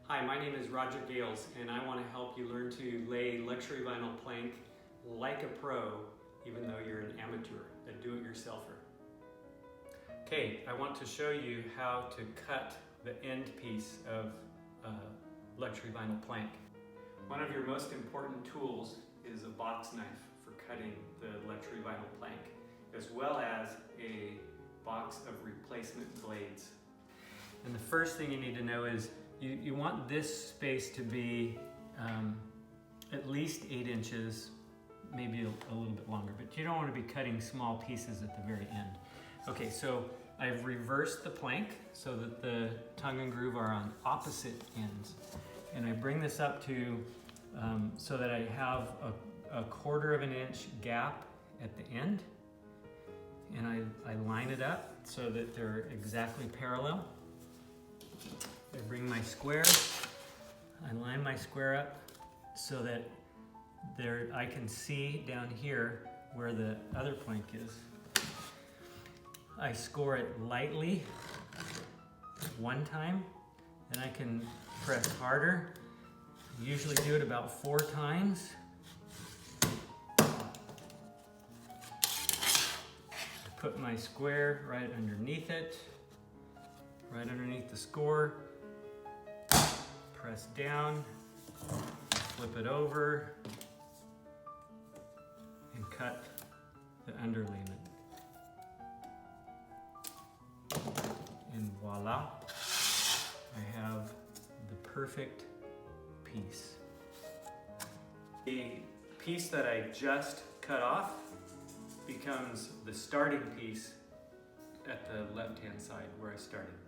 Hi, my name is Roger Gales, and I want to help you learn to lay luxury vinyl plank like a pro, even though you're an amateur, a do-it-yourselfer. Okay, I want to show you how to cut the end piece of luxury vinyl plank. One of your most important tools is a box knife for cutting the luxury vinyl plank, as well as a box of replacement blades. And the first thing you need to know is you want this space to be at least 8 inches, maybe a little bit longer, but you don't want to be cutting small pieces at the very end. Okay, so I've reversed the plank so that the tongue and groove are on opposite ends. And I bring this up to so that I have a 1/4 of an inch gap at the end. And I line it up so that they're exactly parallel. I bring my square, I line my square up so that I can see down here where the other plank is. I score it lightly 1 time, and I can press harder. Usually do it about 4 times. Put my square right underneath it, right underneath the score. Press down, flip it over, and cut the underlayment. And voila, I have the perfect piece. The piece that I just cut off becomes the starting piece at the left-hand side where I started.